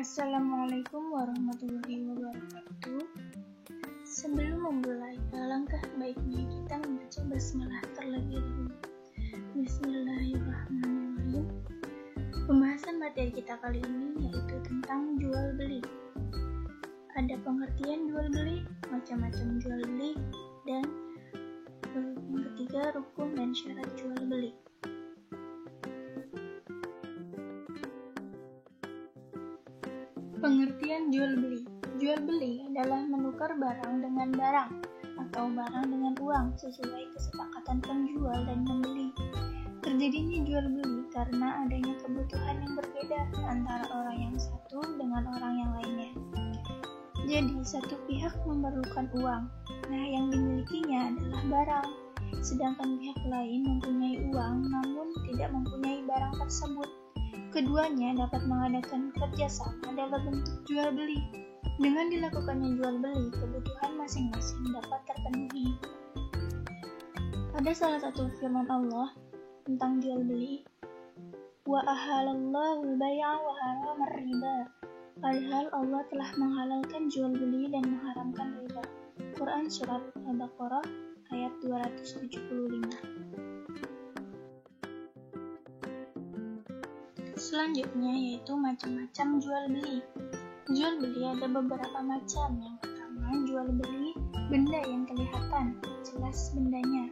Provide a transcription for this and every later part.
Assalamualaikum warahmatullahi wabarakatuh. Sebelum memulai, alangkah baiknya kita membaca basmalah terlebih dahulu. Bismillahirrahmanirrahim. Pembahasan materi kita kali ini yaitu tentang jual beli. Ada pengertian jual beli, macam-macam jual beli, dan yang ketiga rukun dan syarat jual beli. Pengertian jual beli. Jual beli adalah menukar barang dengan barang atau barang dengan uang sesuai kesepakatan penjual dan pembeli. Terjadinya jual beli karena adanya kebutuhan yang berbeda antara orang yang satu dengan orang yang lainnya. Jadi satu pihak memerlukan uang, nah yang dimilikinya adalah barang, sedangkan pihak lain mempunyai uang namun tidak mempunyai barang tersebut. Keduanya dapat mengadakan kerjasama dalam bentuk jual beli. Dengan dilakukannya jual beli, kebutuhan masing-masing dapat terpenuhi. Ada salah satu firman Allah tentang jual beli, wa ahalallahu al-bai'a wa haramar riba. Padahal Allah telah menghalalkan jual beli dan mengharamkan riba. Quran surat Al-Baqarah ayat 275. Selanjutnya yaitu macam-macam jual beli. Jual beli ada beberapa macam. Yang pertama, jual beli benda yang kelihatan, jelas bendanya.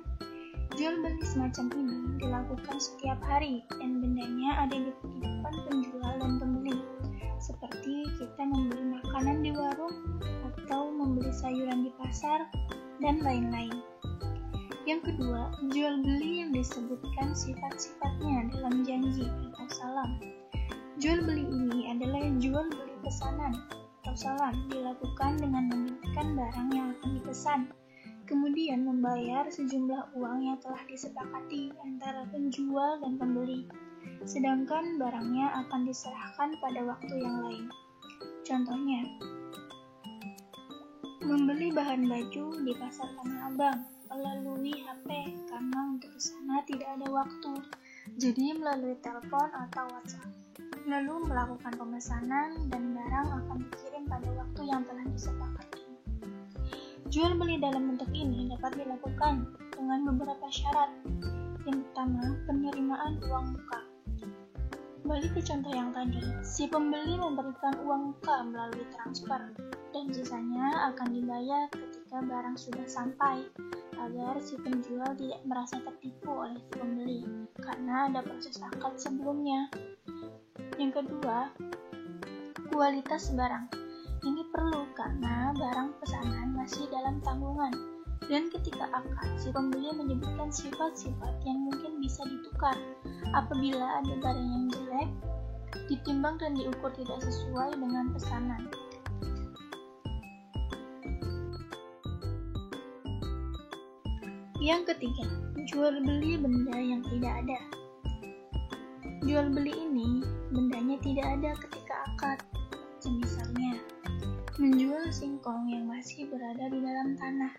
Jual beli semacam ini dilakukan setiap hari dan bendanya ada di depan penjual dan pembeli. Seperti kita membeli makanan di warung atau membeli sayuran di pasar dan lain-lain. Yang kedua, jual beli yang disebutkan sifat-sifatnya dalam janji atau salam. Jual beli ini adalah jual beli pesanan atau salam, dilakukan dengan menyebutkan barang yang akan dipesan, kemudian membayar sejumlah uang yang telah disepakati antara penjual dan pembeli, sedangkan barangnya akan diserahkan pada waktu yang lain. Contohnya, membeli bahan baju di pasar Tanah Abang melalui HP karena untuk ke sana tidak ada waktu, jadi melalui telepon atau WhatsApp. Lalu melakukan pemesanan dan barang akan dikirim pada waktu yang telah disepakati. Jual beli dalam bentuk ini dapat dilakukan dengan beberapa syarat. Yang pertama, penerimaan uang muka. Balik ke contoh yang tadi, si pembeli memberikan uang muka melalui transfer dan sisanya akan dibayar ketika barang sudah sampai, agar si penjual tidak merasa tertipu oleh si pembeli karena ada proses akad sebelumnya. Yang kedua, kualitas barang. Ini perlu karena barang pesanan masih dalam tanggungan dan ketika akad si pembeli menyebutkan sifat-sifat yang mungkin bisa ditukar. Apabila ada barang yang jelek, ditimbang dan diukur tidak sesuai dengan pesanan. Yang ketiga, jual beli benda yang tidak ada. Jual beli ini, bendanya tidak ada ketika akad. Misalnya, menjual singkong yang masih berada di dalam tanah.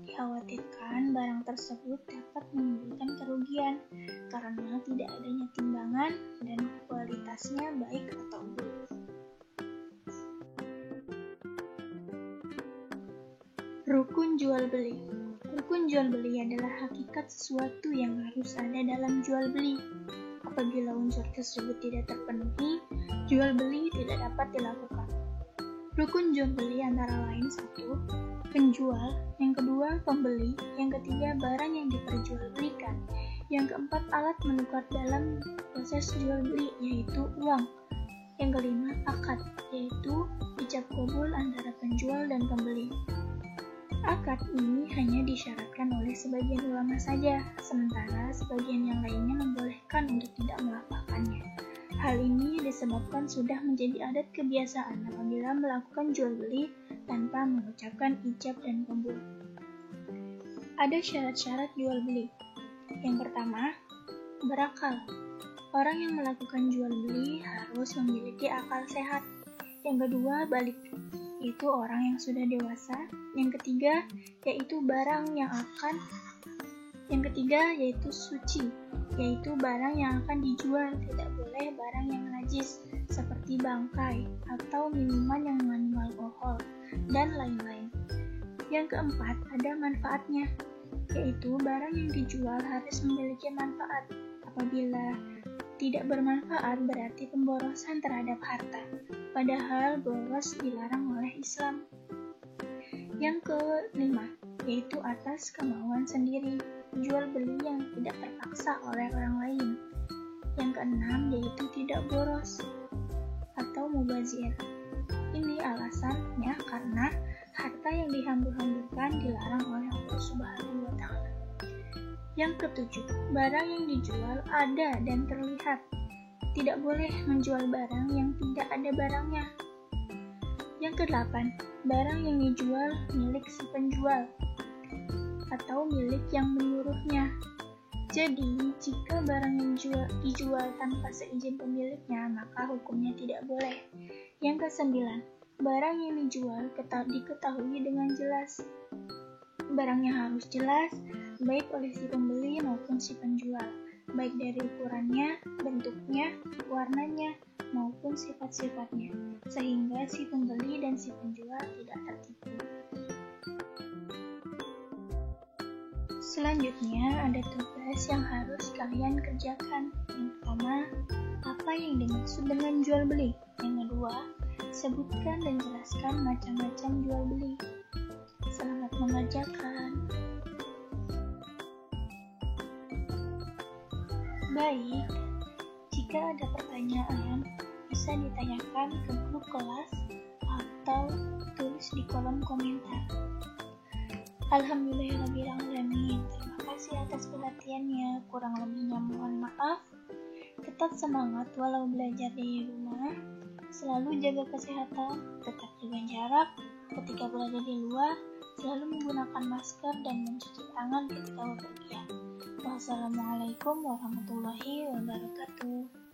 Dikhawatirkan barang tersebut dapat menimbulkan kerugian karena tidak adanya timbangan dan kualitasnya baik atau buruk. Rukun jual beli. Rukun jual beli adalah hakikat sesuatu yang harus ada dalam jual beli. Apabila unsur tersebut tidak terpenuhi, jual beli tidak dapat dilakukan. Rukun jual beli antara lain satu, penjual, yang kedua pembeli, yang ketiga barang yang diperjualbelikan, yang keempat alat menukar dalam proses jual beli yaitu uang, yang kelima akad yaitu ijab qabul antara penjual dan pembeli. Akad ini hanya disyaratkan oleh sebagian ulama saja, sementara sebagian yang lainnya membolehkan untuk tidak melakukannya. Hal ini disebabkan sudah menjadi adat kebiasaan apabila melakukan jual beli tanpa mengucapkan ijab dan qabul. Ada syarat-syarat jual beli. Yang pertama, berakal. Orang yang melakukan jual beli harus memiliki akal sehat. Yang kedua, balik, yaitu orang yang sudah dewasa. Yang ketiga, yaitu barang yang akan Yang ketiga yaitu suci, yaitu barang yang akan dijual, tidak boleh barang yang najis seperti bangkai atau minuman yang mengandung alkohol dan lain-lain. Yang keempat ada manfaatnya, yaitu barang yang dijual harus memiliki manfaat. Apabila tidak bermanfaat berarti pemborosan terhadap harta, padahal boros dilarang oleh Islam. Yang kelima yaitu atas kemauan sendiri, jual beli yang tidak terpaksa oleh orang lain. Yang keenam yaitu tidak boros atau mubazir. Ini alasannya karena harta yang dihambur-hamburkan dilarang oleh Allah Subhanahu wa Ta'ala. Yang ketujuh, barang yang dijual ada dan terlihat. Tidak boleh menjual barang yang tidak ada barangnya. Yang kedelapan, barang yang dijual milik si penjual atau milik yang menyuruhnya. Jadi, jika barang yang dijual tanpa seizin pemiliknya, maka hukumnya tidak boleh. Yang kesembilan, barang yang dijual diketahui dengan jelas. Barangnya harus jelas, baik oleh si pembeli maupun si penjual, baik dari ukurannya, bentuknya, warnanya, maupun sifat-sifatnya, sehingga si pembeli dan si penjual tidak tertipu. Selanjutnya ada tugas yang harus kalian kerjakan. Yang pertama, apa yang dimaksud dengan jual beli? Yang kedua, sebutkan dan jelaskan macam-macam jual beli. Selamat mengerjakan. Baik, jika ada pertanyaan bisa ditanyakan ke grup kelas atau tulis di kolom komentar. Alhamdulillahirrahmanirrahim. Terima kasih atas perhatiannya. Kurang lebihnya mohon maaf. Tetap semangat walau belajar di rumah. Selalu jaga kesehatan, tetap jaga jarak. Ketika berada di luar, selalu menggunakan masker dan mencuci tangan ketika bepergian. Wassalamualaikum warahmatullahi wabarakatuh.